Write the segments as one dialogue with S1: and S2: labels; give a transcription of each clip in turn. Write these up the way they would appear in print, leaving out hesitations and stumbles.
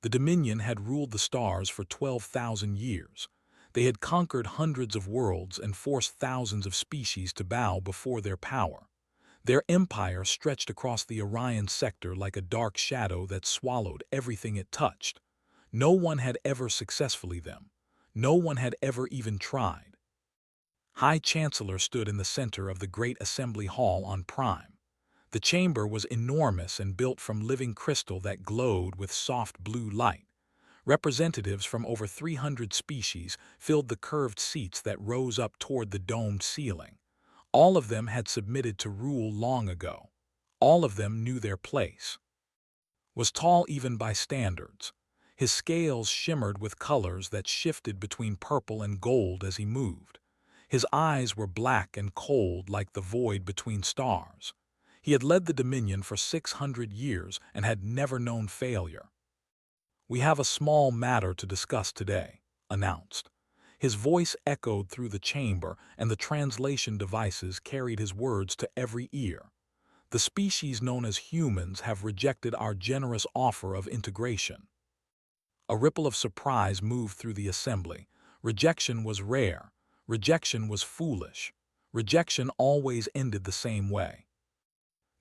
S1: The Dominion had ruled the stars for 12,000 years. They had conquered hundreds of worlds and forced thousands of species to bow before their power. Their empire stretched across the Orion sector like a dark shadow that swallowed everything it touched. No one had ever successfully them. No one had ever even tried. High Chancellor stood in the center of the great assembly hall on Prime. The chamber was enormous and built from living crystal that glowed with soft blue light. Representatives from over 300 species filled the curved seats that rose up toward the domed ceiling. All of them had submitted to rule long ago. All of them knew their place. Was tall even by standards. His scales shimmered with colors that shifted between purple and gold as he moved. His eyes were black and cold like the void between stars. He had led the Dominion for 600 years and had never known failure. "We have a small matter to discuss today," announced. His voice echoed through the chamber, and the translation devices carried his words to every ear. "The species known as humans have rejected our generous offer of integration." A ripple of surprise moved through the assembly. Rejection was rare. Rejection was foolish. Rejection always ended the same way.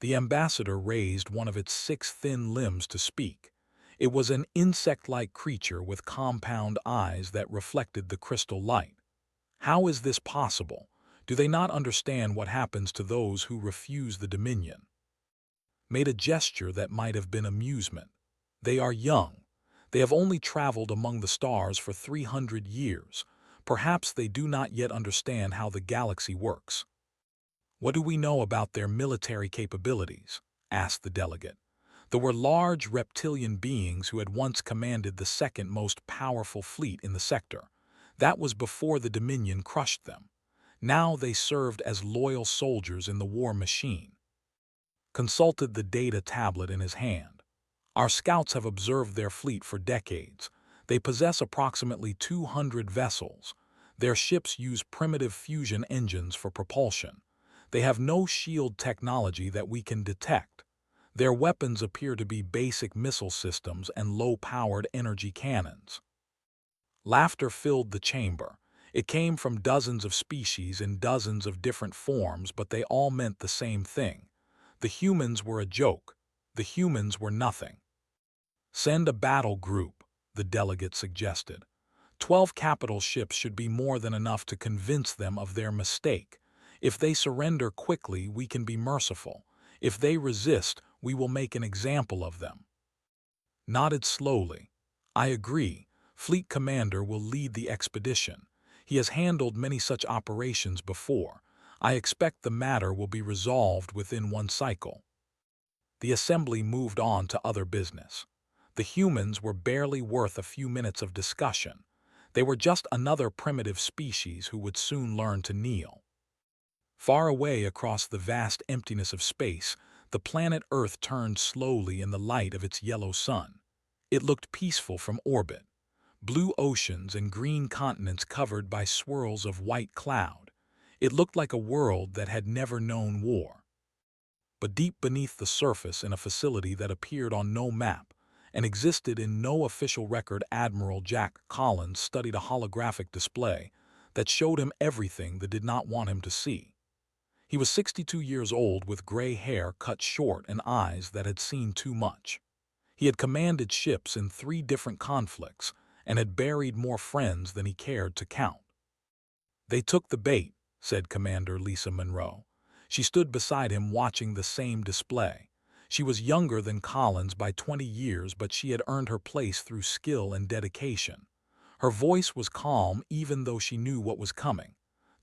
S1: The ambassador raised one of its 6 thin limbs to speak. It was an insect-like creature with compound eyes that reflected the crystal light. "How is this possible? Do they not understand what happens to those who refuse the Dominion?" Made a gesture that might have been amusement. "They are young. They have only traveled among the stars for 300 years. Perhaps they do not yet understand how the galaxy works." "What do we know about their military capabilities?" asked the delegate. There were large reptilian beings who had once commanded the second most powerful fleet in the sector. That was before the Dominion crushed them. Now they served as loyal soldiers in the war machine. Consulted the data tablet in his hand. "Our scouts have observed their fleet for decades. They possess approximately 200 vessels. Their ships use primitive fusion engines for propulsion. They have no shield technology that we can detect. Their weapons appear to be basic missile systems and low-powered energy cannons." Laughter filled the chamber. It came from dozens of species in dozens of different forms, but they all meant the same thing. The humans were a joke. The humans were nothing. "Send a battle group," the delegate suggested. 12 capital ships should be more than enough to convince them of their mistake. If they surrender quickly, we can be merciful. If they resist, we will make an example of them. Nodded slowly. "I agree. Fleet Commander will lead the expedition. He has handled many such operations before. I expect the matter will be resolved within one cycle." The assembly moved on to other business. The humans were barely worth a few minutes of discussion. They were just another primitive species who would soon learn to kneel. Far away across the vast emptiness of space, the planet Earth turned slowly in the light of its yellow sun. It looked peaceful from orbit. Blue oceans and green continents covered by swirls of white cloud. It looked like a world that had never known war. But deep beneath the surface, in a facility that appeared on no map and existed in no official record, Admiral Jack Collins studied a holographic display that showed him everything that did not want him to see. He was 62 years old with gray hair cut short and eyes that had seen too much. He had commanded ships in 3 different conflicts and had buried more friends than he cared to count. "They took the bait," said Commander Lisa Monroe. She stood beside him watching the same display. She was younger than Collins by 20 years, but she had earned her place through skill and dedication. Her voice was calm even though she knew what was coming.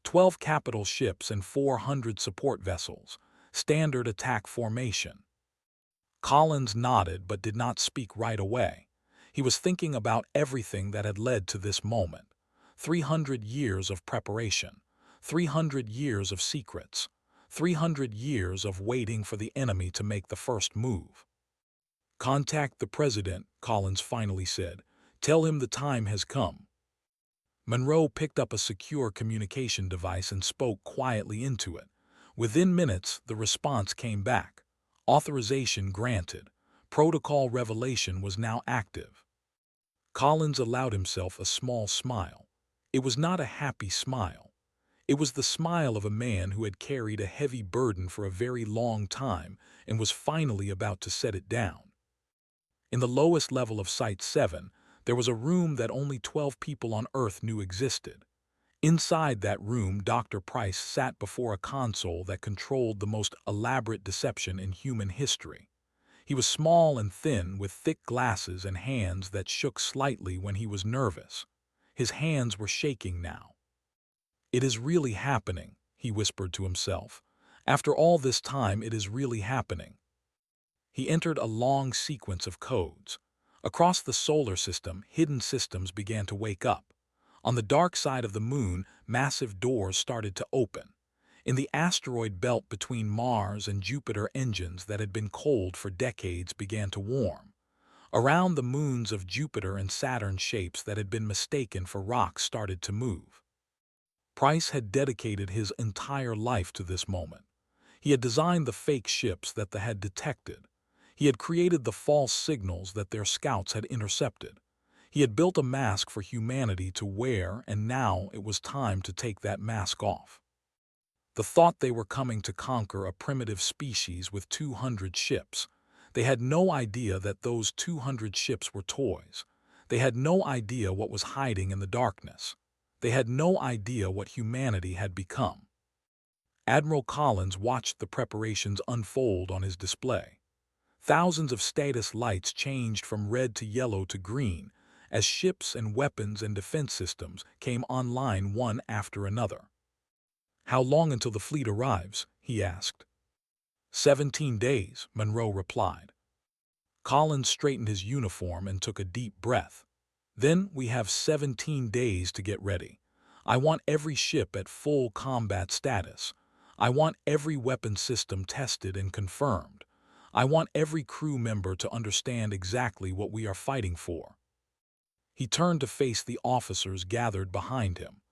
S1: 12 capital ships and 400 support vessels. Standard attack formation. Collins nodded but did not speak right away. He was thinking about everything that had led to this moment. 300 years of preparation. 300 years of secrets. 300 years of waiting for the enemy to make the first move. "Contact the President," Collins finally said. "Tell him the time has come." Monroe picked up a secure communication device and spoke quietly into it. Within minutes, the response came back. Authorization granted. Protocol revelation was now active. Collins allowed himself a small smile. It was not a happy smile. It was the smile of a man who had carried a heavy burden for a very long time and was finally about to set it down. In the lowest level of Site 7, there was a room that only 12 people on Earth knew existed. Inside that room, Dr. Price sat before a console that controlled the most elaborate deception in human history. He was small and thin, with thick glasses and hands that shook slightly when he was nervous. His hands were shaking now. "It is really happening," he whispered to himself. "After all this time, it is really happening." He entered a long sequence of codes. Across the solar system, hidden systems began to wake up. On the dark side of the moon, massive doors started to open. In the asteroid belt between Mars and Jupiter, engines that had been cold for decades began to warm. Around the moons of Jupiter and Saturn, shapes that had been mistaken for rocks started to move. Price had dedicated his entire life to this moment. He had designed the fake ships that they had detected. He had created the false signals that their scouts had intercepted. He had built a mask for humanity to wear, and now it was time to take that mask off. The thought they were coming to conquer a primitive species with 200 ships. They had no idea that those 200 ships were toys. They had no idea what was hiding in the darkness. They had no idea what humanity had become. Admiral Collins watched the preparations unfold on his display. Thousands of status lights changed from red to yellow to green as ships and weapons and defense systems came online one after another. "How long until the fleet arrives?" he asked. 17 days, Monroe replied. Collins straightened his uniform and took a deep breath. "Then we have 17 days to get ready. I want every ship at full combat status. I want every weapon system tested and confirmed. I want every crew member to understand exactly what we are fighting for." He turned to face the officers gathered behind him.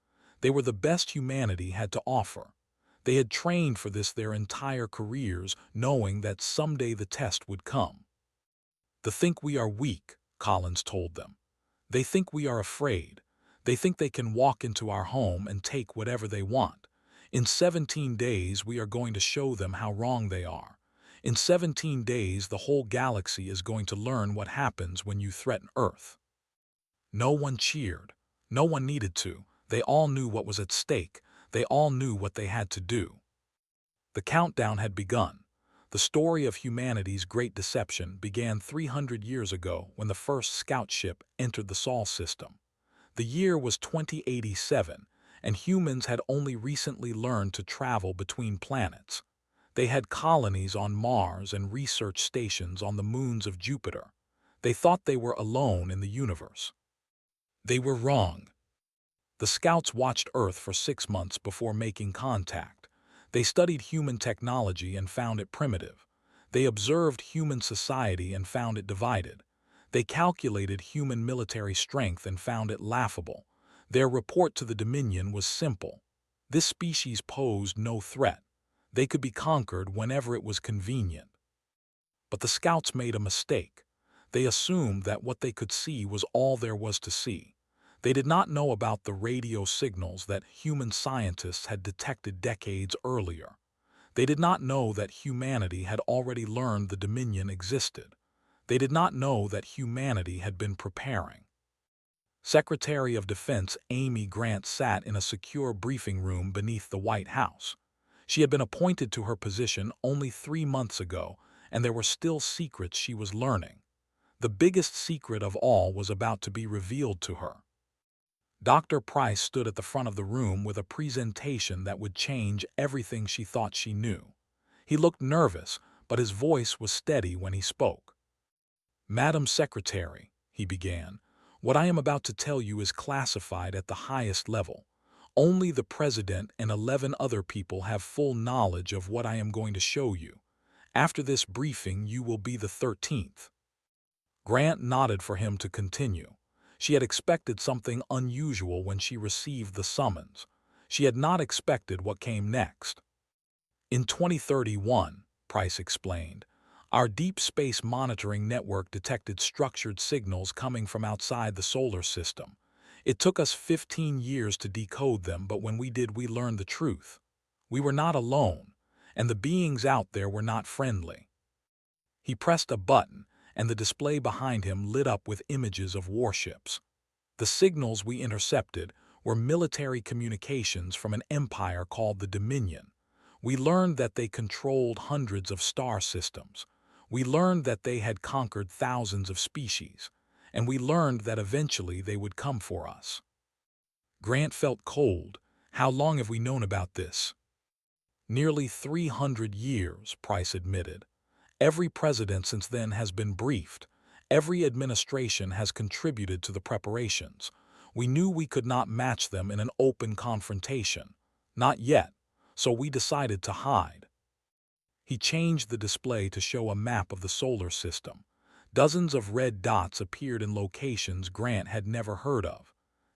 S1: They were the best humanity had to offer. They had trained for this their entire careers, knowing that someday the test would come. "They think we are weak," Collins told them. "They think we are afraid. They think they can walk into our home and take whatever they want. In 17 days, we are going to show them how wrong they are. In 17 days, the whole galaxy is going to learn what happens when you threaten Earth." No one cheered. No one needed to. They all knew what was at stake. They all knew what they had to do. The countdown had begun. The story of humanity's great deception began 300 years ago when the first scout ship entered the Sol system. The year was 2087, and humans had only recently learned to travel between planets. They had colonies on Mars and research stations on the moons of Jupiter. They thought they were alone in the universe. They were wrong. The scouts watched Earth for 6 months before making contact. They studied human technology and found it primitive. They observed human society and found it divided. They calculated human military strength and found it laughable. Their report to the Dominion was simple. This species posed no threat. They could be conquered whenever it was convenient. But the scouts made a mistake. They assumed that what they could see was all there was to see. They did not know about the radio signals that human scientists had detected decades earlier. They did not know that humanity had already learned the Dominion existed. They did not know that humanity had been preparing. Secretary of Defense Amy Grant sat in a secure briefing room beneath the White House. She had been appointed to her position only 3 months ago, and there were still secrets she was learning. The biggest secret of all was about to be revealed to her. Dr. Price stood at the front of the room with a presentation that would change everything she thought she knew. He looked nervous, but his voice was steady when he spoke. "Madam Secretary," he began, "what I am about to tell you is classified at the highest level. Only the President and 11 other people have full knowledge of what I am going to show you. After this briefing, you will be the 13th. Grant nodded for him to continue. She had expected something unusual when she received the summons. She had not expected what came next. "In 2031, Price explained, Our deep space monitoring network detected structured signals coming from outside the solar system. It took us 15 years to decode them, but when we did, we learned the truth. We were not alone, and the beings out there were not friendly. He pressed a button, and the display behind him lit up with images of warships. The signals we intercepted were military communications from an empire called the Dominion. We learned that they controlled hundreds of star systems. We learned that they had conquered thousands of species, and we learned that eventually they would come for us. Grant felt cold. How long have we known about this? Nearly 300 years, Price admitted. Every president since then has been briefed. Every administration has contributed to the preparations. We knew we could not match them in an open confrontation. Not yet, so we decided to hide. He changed the display to show a map of the solar system. Dozens of red dots appeared in locations Grant had never heard of.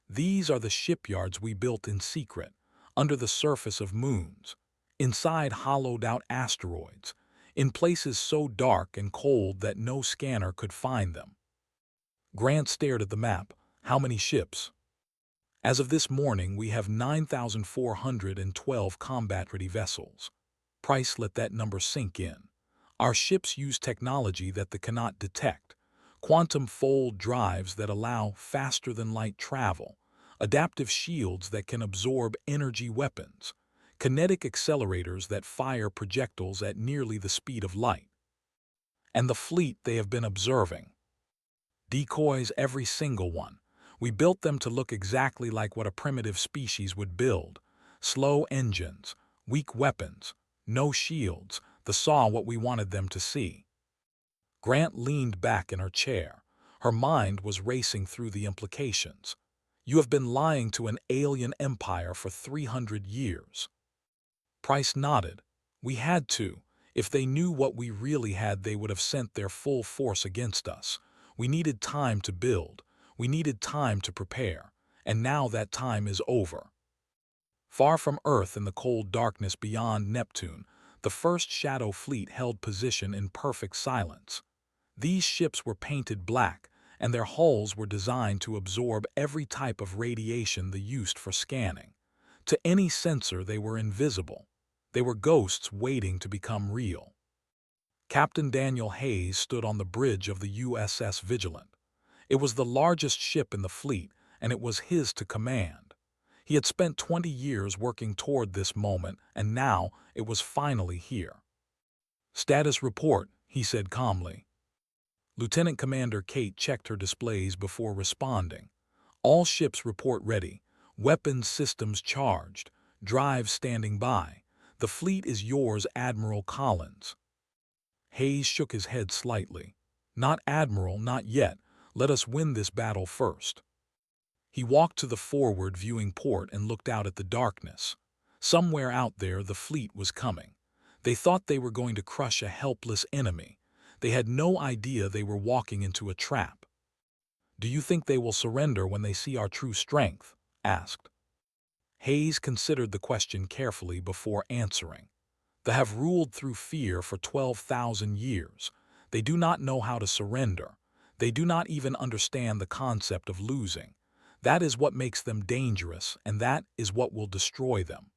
S1: These are the shipyards we built in secret, under the surface of moons, inside hollowed-out asteroids, in places so dark and cold that no scanner could find them. Grant stared at the map. How many ships? As of this morning, we have 9,412 combat-ready vessels. Price let that number sink in. Our ships use technology that they cannot detect, quantum fold drives that allow faster-than-light travel, adaptive shields that can absorb energy weapons, kinetic accelerators that fire projectiles at nearly the speed of light. And the fleet they have been observing. Decoys, every single one. We built them to look exactly like what a primitive species would build. Slow engines, weak weapons, no shields. They saw what we wanted them to see. Grant leaned back in her chair. Her mind was racing through the implications. You have been lying to an alien empire for 300 years. Price nodded. We had to. If they knew what we really had, they would have sent their full force against us. We needed time to build. We needed time to prepare. And now that time is over. Far from Earth in the cold darkness beyond Neptune, the first Shadow Fleet held position in perfect silence. These ships were painted black, and their hulls were designed to absorb every type of radiation they used for scanning. To any sensor, they were invisible. They were ghosts waiting to become real. Captain Daniel Hayes stood on the bridge of the USS Vigilant. It was the largest ship in the fleet, and it was his to command. He had spent 20 years working toward this moment, and now it was finally here. "Status report," he said calmly. Lieutenant Commander Kate checked her displays before responding. "All ships report ready. Weapons systems charged. Drives standing by. The fleet is yours, Admiral Collins." Hayes shook his head slightly. "Not Admiral, not yet. Let us win this battle first." He walked to the forward viewing port and looked out at the darkness. Somewhere out there, the fleet was coming. They thought they were going to crush a helpless enemy. They had no idea they were walking into a trap. "Do you think they will surrender when they see our true strength?" asked. Hayes considered the question carefully before answering. "They have ruled through fear for 12,000 years. They do not know how to surrender. They do not even understand the concept of losing. That is what makes them dangerous, and that is what will destroy them."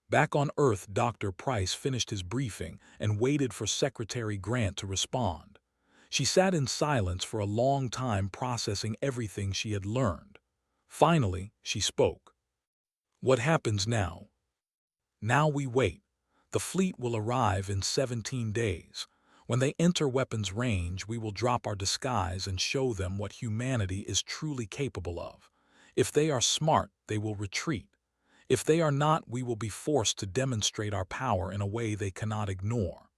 S1: Back on Earth, Dr. Price finished his briefing and waited for Secretary Grant to respond. She sat in silence for a long time, processing everything she had learned. Finally, she spoke. "What happens now?" "Now we wait. The fleet will arrive in 17 days. When they enter weapons range, we will drop our disguise and show them what humanity is truly capable of. If they are smart, they will retreat. If they are not, we will be forced to demonstrate our power in a way they cannot ignore.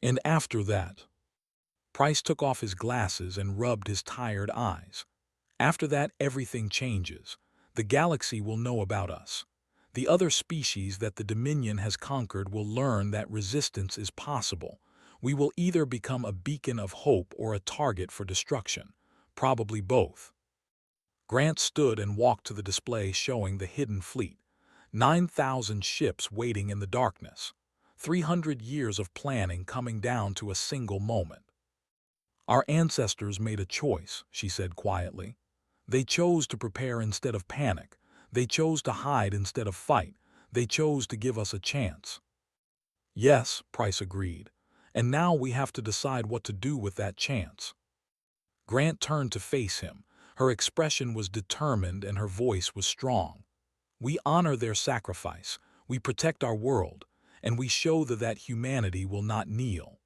S1: And after that..." Price took off his glasses and rubbed his tired eyes. "After that, everything changes. The galaxy will know about us. The other species that the Dominion has conquered will learn that resistance is possible. We will either become a beacon of hope or a target for destruction. Probably both." Grant stood and walked to the display showing the hidden fleet. 9,000 ships waiting in the darkness. 300 years of planning coming down to a single moment. Our ancestors made a choice, she said quietly. They chose to prepare instead of panic. They chose to hide instead of fight. They chose to give us a chance. Yes, Price agreed. And now we have to decide what to do with that chance. Grant turned to face him. Her expression was determined and her voice was strong. We honor their sacrifice, we protect our world, and we show that humanity will not kneel.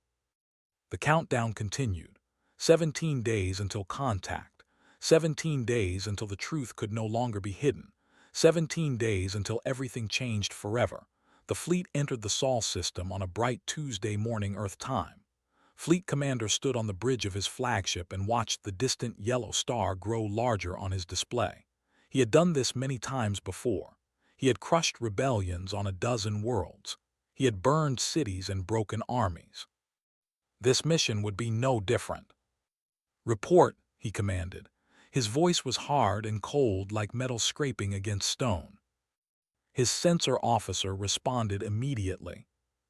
S1: The countdown continued. 17 days until contact. 17 days until the truth could no longer be hidden. 17 days until everything changed forever. The fleet entered the Sol system on a bright Tuesday morning Earth time. Fleet Commander stood on the bridge of his flagship and watched the distant yellow star grow larger on his display. He had done this many times before. He had crushed rebellions on a dozen worlds. He had burned cities and broken armies. This mission would be no different. "Report," he commanded. His voice was hard and cold like metal scraping against stone. His sensor officer responded immediately.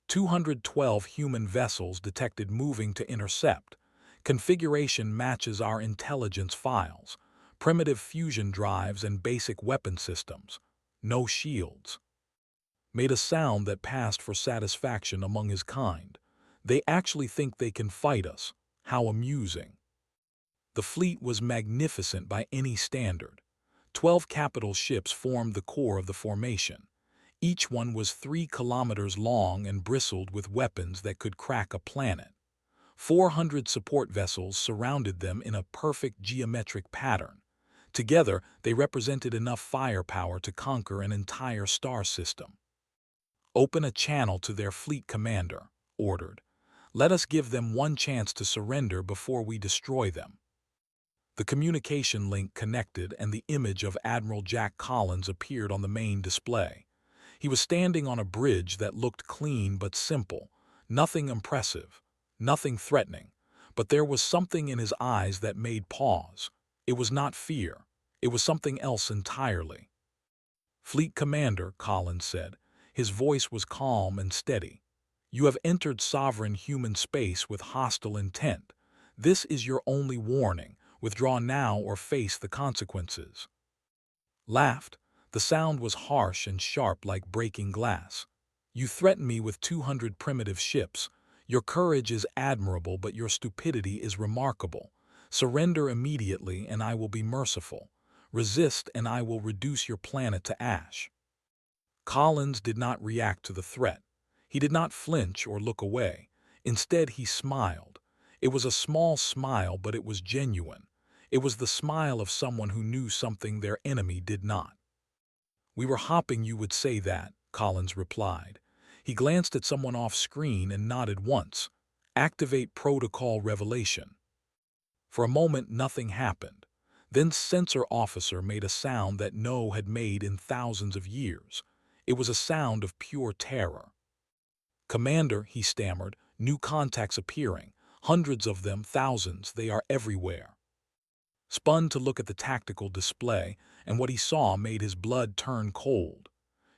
S1: 212 human vessels detected moving to intercept. Configuration matches our intelligence files. Primitive fusion drives and basic weapon systems. No shields. Made a sound that passed for satisfaction among his kind. They actually think they can fight us. How amusing. The fleet was magnificent by any standard. 12 capital ships formed the core of the formation. Each one was 3 kilometers long and bristled with weapons that could crack a planet. 400 support vessels surrounded them in a perfect geometric pattern. Together, they represented enough firepower to conquer an entire star system. "Open a channel to their fleet commander," ordered. "Let us give them one chance to surrender before we destroy them." The communication link connected and the image of Admiral Jack Collins appeared on the main display. He was standing on a bridge that looked clean but simple, nothing impressive, nothing threatening, but there was something in his eyes that made pause. It was not fear, it was something else entirely. "Fleet Commander," Collins said. His voice was calm and steady. "You have entered sovereign human space with hostile intent. This is your only warning. Withdraw now or face the consequences." Laughed. The sound was harsh and sharp like breaking glass. "You threaten me with 200 primitive ships. Your courage is admirable, but your stupidity is remarkable. Surrender immediately and I will be merciful. Resist and I will reduce your planet to ash." Collins did not react to the threat. He did not flinch or look away. Instead, he smiled. It was a small smile, but it was genuine. It was the smile of someone who knew something their enemy did not. "We were hoping you would say that," Collins replied. He glanced at someone off-screen and nodded once. "Activate protocol revelation." For a moment, nothing happened. Then sensor officer made a sound that no had made in thousands of years. It was a sound of pure terror. "Commander," he stammered, "new contacts appearing. Hundreds of them, thousands, they are everywhere." Spun to look at the tactical display, and what he saw made his blood turn cold.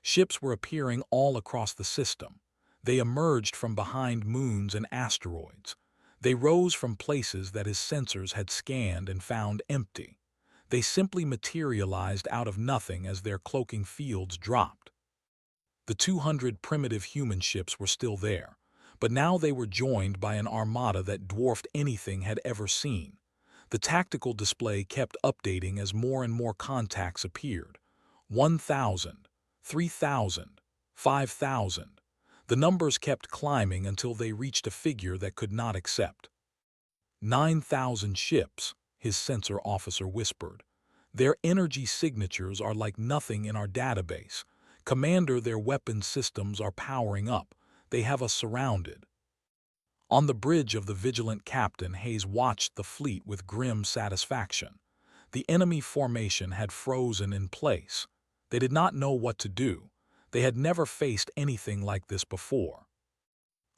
S1: Ships were appearing all across the system. They emerged from behind moons and asteroids. They rose from places that his sensors had scanned and found empty. They simply materialized out of nothing as their cloaking fields dropped. The 200 primitive human ships were still there, but now they were joined by an armada that dwarfed anything had ever seen. The tactical display kept updating as more and more contacts appeared. 1,000, 3,000, 5,000. The numbers kept climbing until they reached a figure that could not accept. 9,000 ships, his sensor officer whispered. "Their energy signatures are like nothing in our database. Commander, their weapon systems are powering up. They have us surrounded." On the bridge of the vigilant captain, Hayes watched the fleet with grim satisfaction. The enemy formation had frozen in place. They did not know what to do. They had never faced anything like this before.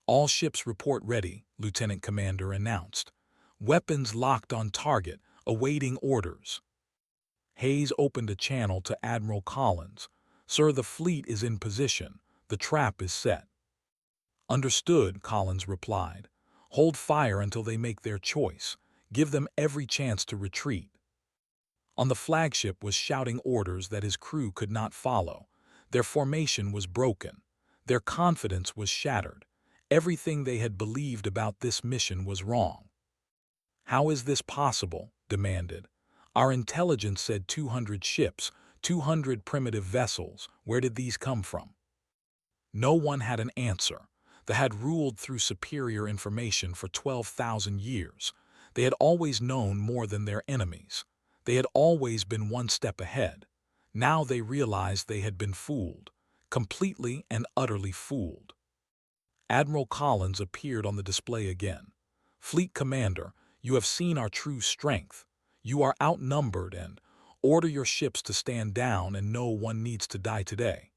S1: "All ships report ready," Lieutenant Commander announced. "Weapons locked on target, awaiting orders." Hayes opened a channel to Admiral Collins. "Sir, the fleet is in position. The trap is set." Understood, Collins replied. Hold fire until they make their choice. Give them every chance to retreat. On the flagship was shouting orders that his crew could not follow. Their formation was broken. Their confidence was shattered. Everything they had believed about this mission was wrong. How is this possible? Demanded. Our intelligence said 200 ships, 200 primitive vessels. Where did these come from? No one had an answer. They had ruled through superior information for 12,000 years. They had always known more than their enemies. They had always been one step ahead. Now they realized they had been fooled, completely and utterly fooled. Admiral Collins appeared on the display again. Fleet Commander, you have seen our true strength. You are outnumbered and order your ships to stand down and no one needs to die today.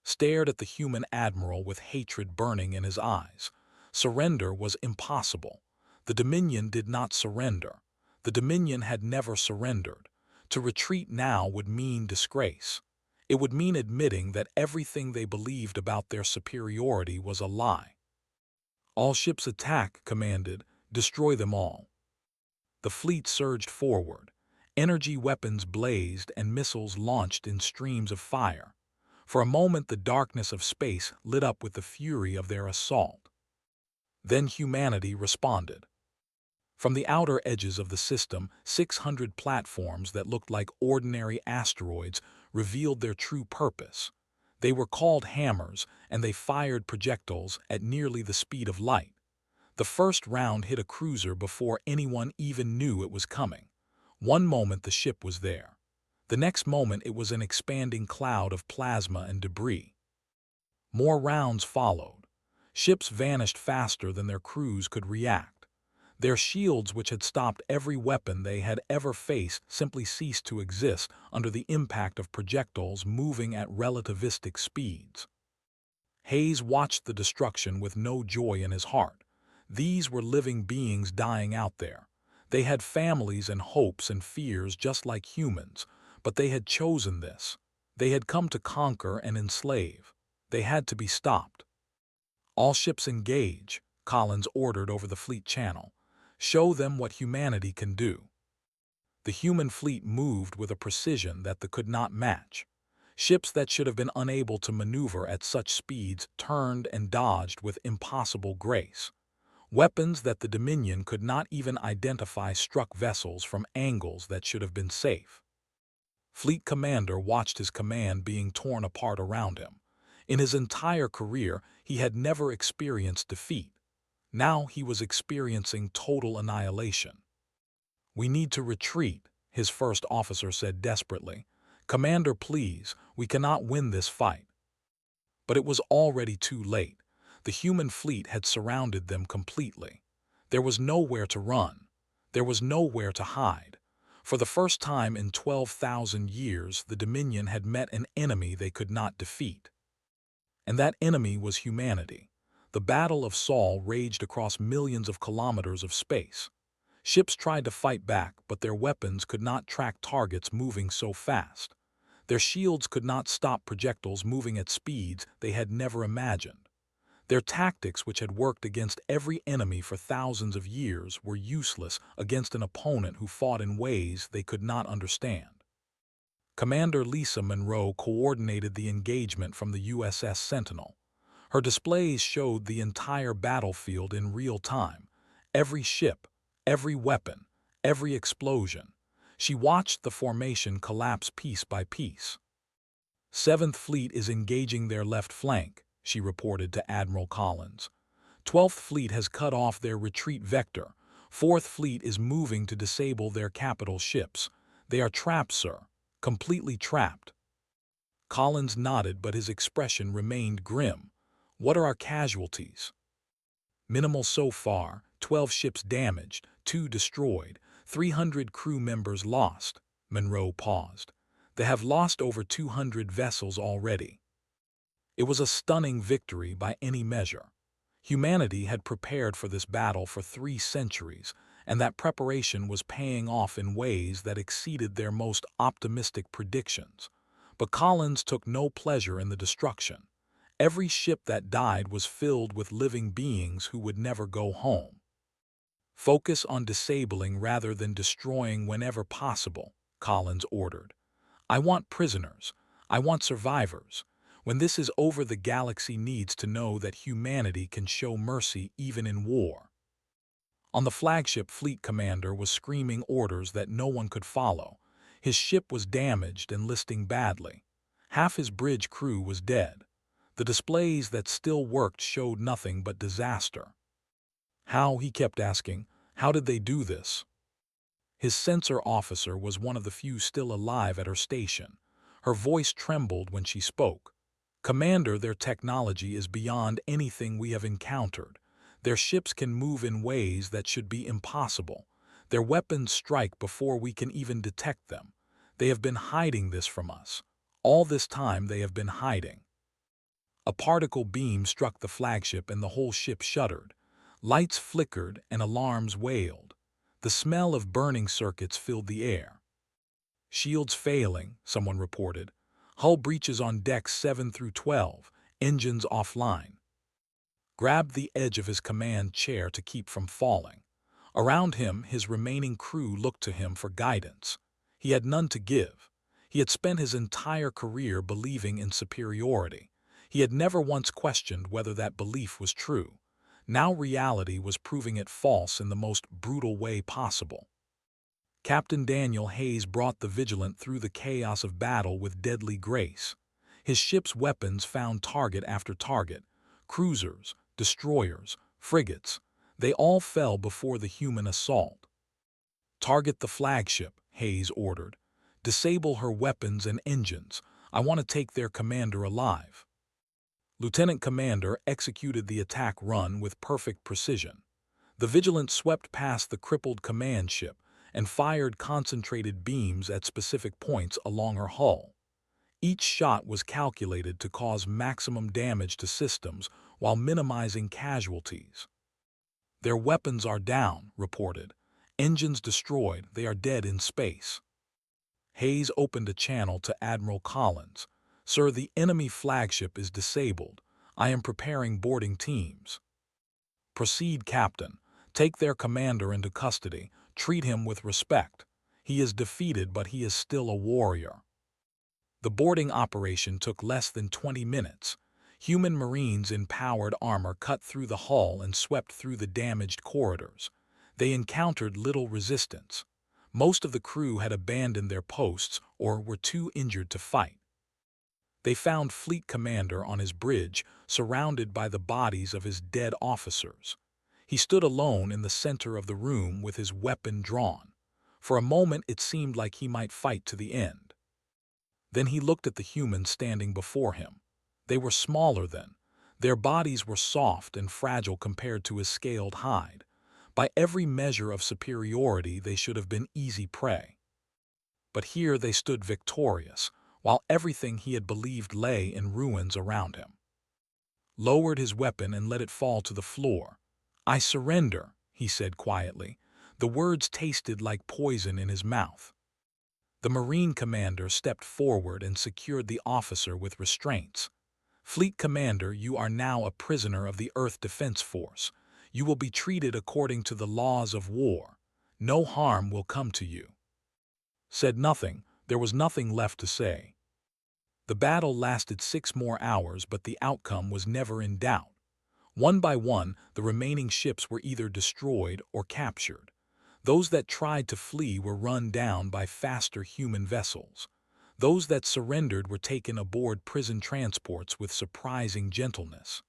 S1: Stared at the human admiral with hatred burning in his eyes. Surrender was impossible. The Dominion did not surrender. The Dominion had never surrendered. To retreat now would mean disgrace. It would mean admitting that everything they believed about their superiority was a lie. All ships attack, commanded. Destroy them all. The fleet surged forward. Energy weapons blazed and missiles launched in streams of fire. For a moment the darkness of space lit up with the fury of their assault. Then humanity responded. From the outer edges of the system, 600 platforms that looked like ordinary asteroids revealed their true purpose. They were called hammers, and they fired projectiles at nearly the speed of light. The first round hit a cruiser before anyone even knew it was coming. One moment the ship was there. The next moment it was an expanding cloud of plasma and debris. More rounds followed. Ships vanished faster than their crews could react. Their shields, which had stopped every weapon they had ever faced, simply ceased to exist under the impact of projectiles moving at relativistic speeds. Hayes watched the destruction with no joy in his heart. These were living beings dying out there. They had families and hopes and fears just like humans, but they had chosen this. They had come to conquer and enslave. They had to be stopped. All ships engage, Collins ordered over the fleet channel. Show them what humanity can do. The human fleet moved with a precision that they could not match. Ships that should have been unable to maneuver at such speeds turned and dodged with impossible grace. Weapons that the Dominion could not even identify struck vessels from angles that should have been safe. Fleet Commander watched his command being torn apart around him. In his entire career, he had never experienced defeat. Now he was experiencing total annihilation. We need to retreat, his first officer said desperately. Commander, please, we cannot win this fight. But it was already too late. The human fleet had surrounded them completely. There was nowhere to run. There was nowhere to hide. For the first time in 12,000 years, the Dominion had met an enemy they could not defeat. And that enemy was humanity. The Battle of Saul raged across millions of kilometers of space. Ships tried to fight back, but their weapons could not track targets moving so fast. Their shields could not stop projectiles moving at speeds they had never imagined. Their tactics, which had worked against every enemy for thousands of years, were useless against an opponent who fought in ways they could not understand. Commander Lisa Monroe coordinated the engagement from the USS Sentinel. Her displays showed the entire battlefield in real time. Every ship, every weapon, every explosion. She watched the formation collapse piece by piece. 7th Fleet is engaging their left flank, she reported to Admiral Collins. 12th Fleet has cut off their retreat vector. 4th Fleet is moving to disable their capital ships. They are trapped, sir. Completely trapped. Collins nodded, but his expression remained grim. What are our casualties? Minimal so far, 12 ships damaged, 2 destroyed, 300 crew members lost. Monroe paused. They have lost over 200 vessels already. It was a stunning victory by any measure. Humanity had prepared for this battle for 3 centuries, and that preparation was paying off in ways that exceeded their most optimistic predictions. But Collins took no pleasure in the destruction. Every ship that died was filled with living beings who would never go home. Focus on disabling rather than destroying whenever possible, Collins ordered. I want prisoners. I want survivors. When this is over, the galaxy needs to know that humanity can show mercy even in war. On the flagship, Fleet Commander was screaming orders that no one could follow. His ship was damaged and listing badly. Half his bridge crew was dead. The displays that still worked showed nothing but disaster. How, he kept asking, how did they do this? His sensor officer was one of the few still alive at her station. Her voice trembled when she spoke. Commander, their technology is beyond anything we have encountered. Their ships can move in ways that should be impossible. Their weapons strike before we can even detect them. They have been hiding this from us. All this time they have been hiding. A particle beam struck the flagship and the whole ship shuddered. Lights flickered and alarms wailed. The smell of burning circuits filled the air. Shields failing, someone reported. Hull breaches on decks 7 through 12, engines offline. Grabbed the edge of his command chair to keep from falling. Around him, his remaining crew looked to him for guidance. He had none to give. He had spent his entire career believing in superiority. He had never once questioned whether that belief was true. Now reality was proving it false in the most brutal way possible. Captain Daniel Hayes brought the Vigilant through the chaos of battle with deadly grace. His ship's weapons found target after target. Cruisers, destroyers, frigates, they all fell before the human assault. Target the flagship, Hayes ordered. Disable her weapons and engines. I want to take their commander alive. Lieutenant Commander executed the attack run with perfect precision. The Vigilant swept past the crippled command ship and fired concentrated beams at specific points along her hull. Each shot was calculated to cause maximum damage to systems while minimizing casualties. Their weapons are down, reported. Engines destroyed, they are dead in space. Hayes opened a channel to Admiral Collins. Sir, the enemy flagship is disabled. I am preparing boarding teams. Proceed, Captain. Take their commander into custody. Treat him with respect. He is defeated, but he is still a warrior. The boarding operation took less than 20 minutes. Human Marines in powered armor cut through the hull and swept through the damaged corridors. They encountered little resistance. Most of the crew had abandoned their posts or were too injured to fight. They found Fleet Commander on his bridge, surrounded by the bodies of his dead officers. He stood alone in the center of the room with his weapon drawn. For a moment it seemed like he might fight to the end. Then he looked at the humans standing before him. They were smaller then. Their bodies were soft and fragile compared to his scaled hide. By every measure of superiority, they should have been easy prey. But here they stood victorious, while everything he had believed lay in ruins around him. Lowered his weapon and let it fall to the floor. I surrender, he said quietly. The words tasted like poison in his mouth. The Marine commander stepped forward and secured the officer with restraints. Fleet Commander, you are now a prisoner of the Earth Defense Force. You will be treated according to the laws of war. No harm will come to you. Said nothing, there was nothing left to say. The battle lasted 6 more hours, but the outcome was never in doubt. One by one, the remaining ships were either destroyed or captured. Those that tried to flee were run down by faster human vessels. Those that surrendered were taken aboard prison transports with surprising gentleness.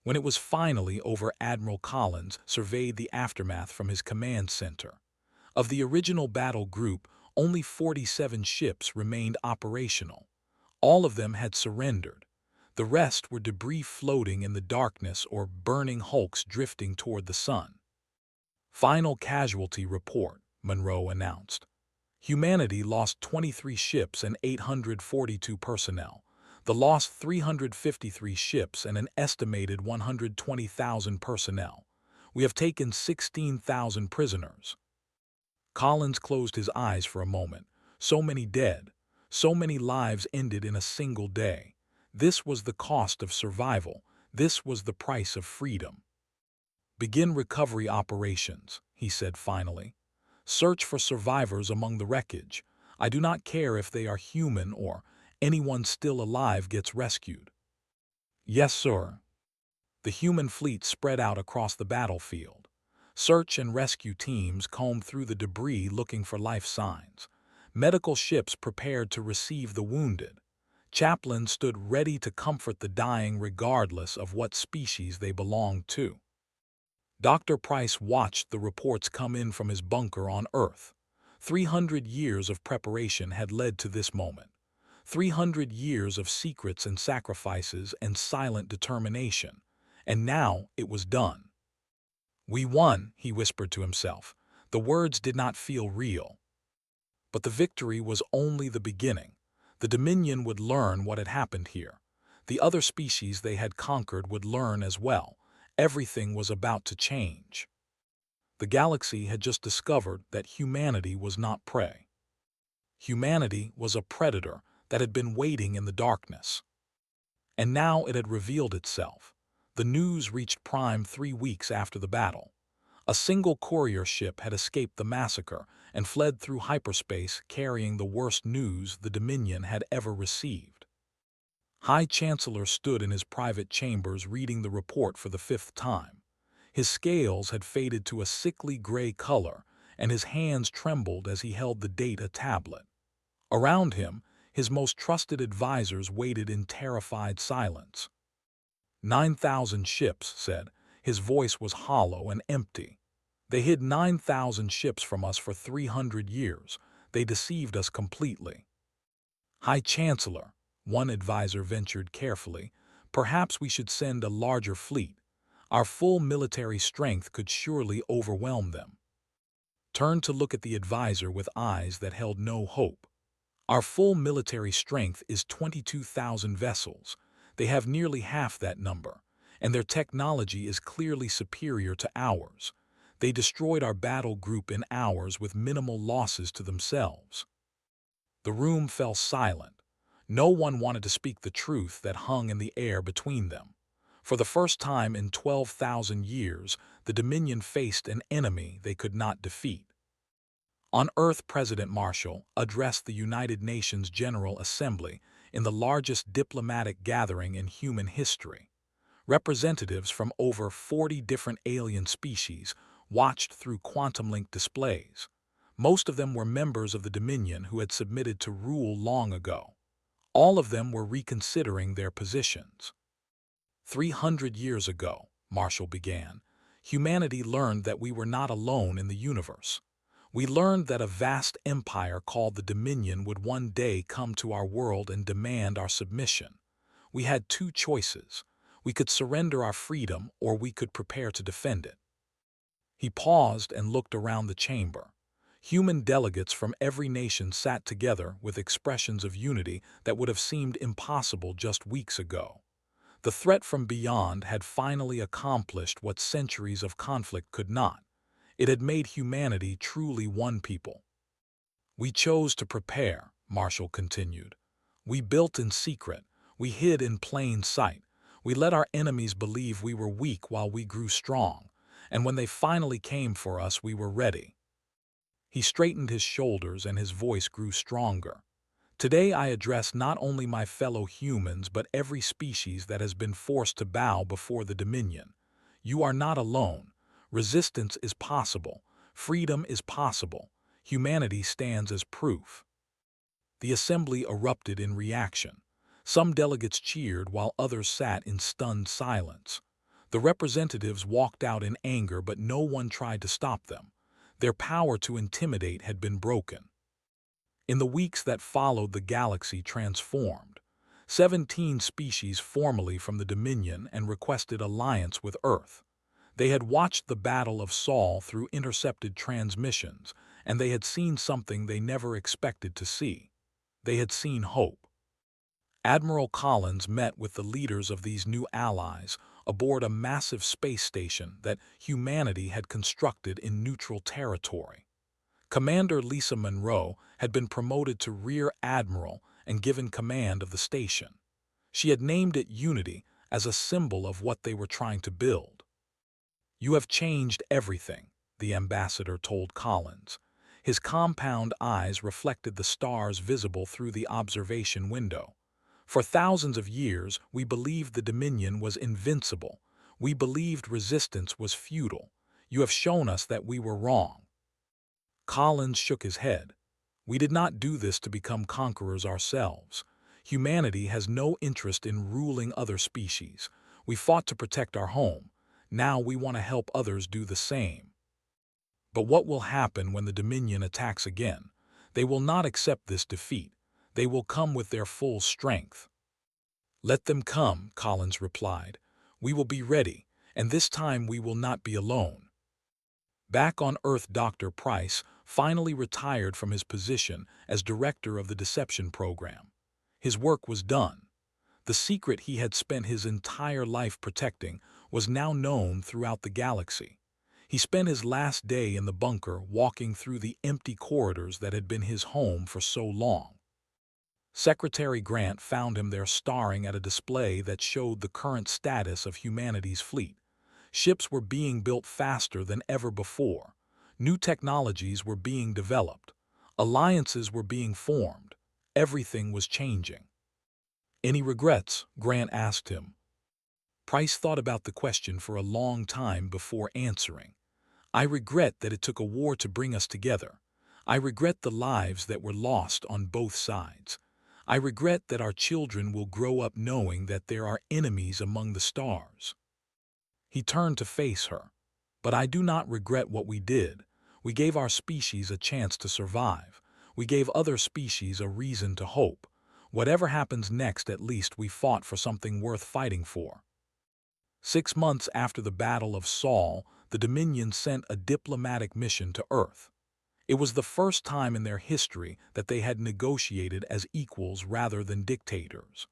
S1: When it was finally over, Admiral Collins surveyed the aftermath from his command center. Of the original battle group, only 47 ships remained operational. All of them had surrendered. The rest were debris floating in the darkness or burning hulks drifting toward the sun. Final casualty report, Monroe announced. Humanity lost 23 ships and 842 personnel. The lost 353 ships and an estimated 120,000 personnel. We have taken 16,000 prisoners. Collins closed his eyes for a moment. So many dead. So many lives ended in a single day. This was the cost of survival. This was the price of freedom. "Begin recovery operations," he said finally. "Search for survivors among the wreckage. I do not care if they are human or anyone still alive gets rescued." "Yes, sir." The human fleet spread out across the battlefield. Search and rescue teams combed through the debris looking for life signs. Medical ships prepared to receive the wounded. Chaplains stood ready to comfort the dying regardless of what species they belonged to. Dr. Price watched the reports come in from his bunker on Earth. 300 years of preparation had led to this moment. 300 years of secrets and sacrifices and silent determination. And now it was done. "We won," he whispered to himself. The words did not feel real. But the victory was only the beginning. The Dominion would learn what had happened here. The other species they had conquered would learn as well. Everything was about to change. The galaxy had just discovered that humanity was not prey. Humanity was a predator that had been waiting in the darkness. And now it had revealed itself. The news reached Prime 3 weeks after the battle. A single courier ship had escaped the massacre and fled through hyperspace carrying the worst news the Dominion had ever received. High Chancellor stood in his private chambers reading the report for the 5th time. His scales had faded to a sickly gray color, and his hands trembled as he held the data tablet. Around him, his most trusted advisors waited in terrified silence. 9,000 ships, said. His voice was hollow and empty. They hid 9,000 ships from us for 300 years. They deceived us completely. High Chancellor, one advisor ventured carefully, perhaps we should send a larger fleet. Our full military strength could surely overwhelm them. Turned to look at the advisor with eyes that held no hope. Our full military strength is 22,000 vessels. They have nearly half that number, and their technology is clearly superior to ours. They destroyed our battle group in hours with minimal losses to themselves. The room fell silent. No one wanted to speak the truth that hung in the air between them. For the first time in 12,000 years, the Dominion faced an enemy they could not defeat. On Earth, President Marshall addressed the United Nations General Assembly in the largest diplomatic gathering in human history. Representatives from over 40 different alien species watched through quantum-link displays. Most of them were members of the Dominion who had submitted to rule long ago. All of them were reconsidering their positions. 300 years ago, Marshall began, humanity learned that we were not alone in the universe. We learned that a vast empire called the Dominion would one day come to our world and demand our submission. We had two choices. We could surrender our freedom or we could prepare to defend it. He paused and looked around the chamber. Human delegates from every nation sat together with expressions of unity that would have seemed impossible just weeks ago. The threat from beyond had finally accomplished what centuries of conflict could not. It had made humanity truly one people. "We chose to prepare," Marshall continued. "We built in secret. We hid in plain sight. We let our enemies believe we were weak while we grew strong. And when they finally came for us, we were ready." He straightened his shoulders and his voice grew stronger. "Today I address not only my fellow humans but every species that has been forced to bow before the Dominion. You are not alone. Resistance is possible. Freedom is possible. Humanity stands as proof." The assembly erupted in reaction. Some delegates cheered while others sat in stunned silence. The representatives walked out in anger, but no one tried to stop them. Their power to intimidate had been broken. In the weeks that followed, the galaxy transformed. 17 species formally from the Dominion and requested alliance with Earth. They had watched the Battle of Saul through intercepted transmissions, and they had seen something they never expected to see. They had seen hope. Admiral Collins met with the leaders of these new allies aboard a massive space station that humanity had constructed in neutral territory. Commander Lisa Monroe had been promoted to Rear Admiral and given command of the station. She had named it Unity as a symbol of what they were trying to build. "You have changed everything," the ambassador told Collins. His compound eyes reflected the stars visible through the observation window. "For thousands of years, we believed the Dominion was invincible. We believed resistance was futile. You have shown us that we were wrong." Collins shook his head. "We did not do this to become conquerors ourselves. Humanity has no interest in ruling other species. We fought to protect our home. Now we want to help others do the same." "But what will happen when the Dominion attacks again? They will not accept this defeat. They will come with their full strength." "Let them come," Collins replied. "We will be ready, and this time we will not be alone." Back on Earth, Dr. Price finally retired from his position as director of the Deception Program. His work was done. The secret he had spent his entire life protecting was now known throughout the galaxy. He spent his last day in the bunker walking through the empty corridors that had been his home for so long. Secretary Grant found him there staring at a display that showed the current status of humanity's fleet. Ships were being built faster than ever before. New technologies were being developed. Alliances were being formed. Everything was changing. "Any regrets?" Grant asked him. Price thought about the question for a long time before answering. "I regret that it took a war to bring us together. I regret the lives that were lost on both sides. I regret that our children will grow up knowing that there are enemies among the stars." He turned to face her. "But I do not regret what we did. We gave our species a chance to survive. We gave other species a reason to hope. Whatever happens next, at least we fought for something worth fighting for." 6 months after the Battle of Saul, the Dominion sent a diplomatic mission to Earth. It was the first time in their history that they had negotiated as equals rather than dictators.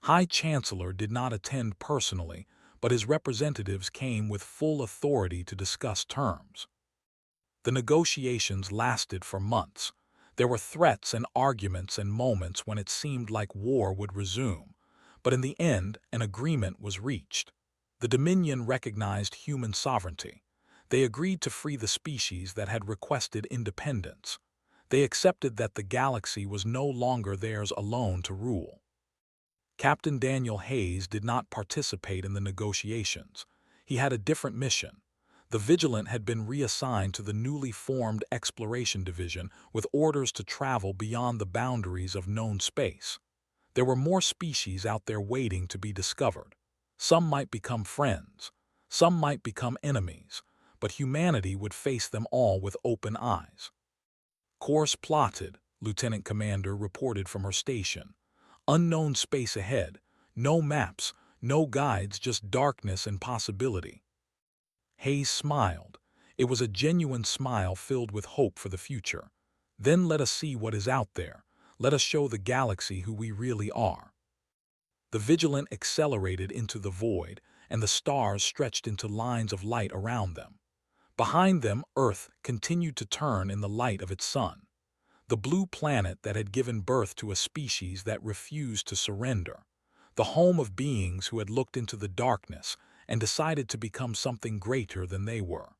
S1: High Chancellor did not attend personally, but his representatives came with full authority to discuss terms. The negotiations lasted for months. There were threats and arguments and moments when it seemed like war would resume, but in the end, an agreement was reached. The Dominion recognized human sovereignty. They agreed to free the species that had requested independence. They accepted that the galaxy was no longer theirs alone to rule. Captain Daniel Hayes did not participate in the negotiations. He had a different mission. The Vigilant had been reassigned to the newly formed Exploration Division with orders to travel beyond the boundaries of known space. There were more species out there waiting to be discovered. Some might become friends. Some might become enemies. But humanity would face them all with open eyes. "Course plotted," Lieutenant Commander reported from her station. "Unknown space ahead. No maps, no guides, just darkness and possibility." Hayes smiled. It was a genuine smile filled with hope for the future. "Then let us see what is out there. Let us show the galaxy who we really are." The Vigilant accelerated into the void, and the stars stretched into lines of light around them. Behind them, Earth continued to turn in the light of its sun. The blue planet that had given birth to a species that refused to surrender. The home of beings who had looked into the darkness and decided to become something greater than they were.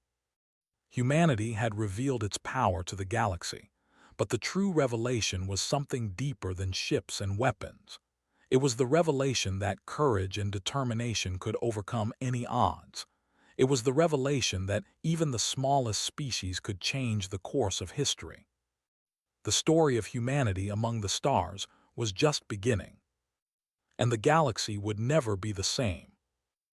S1: Humanity had revealed its power to the galaxy, but the true revelation was something deeper than ships and weapons. It was the revelation that courage and determination could overcome any odds. It was the revelation that even the smallest species could change the course of history. The story of humanity among the stars was just beginning. And the galaxy would never be the same.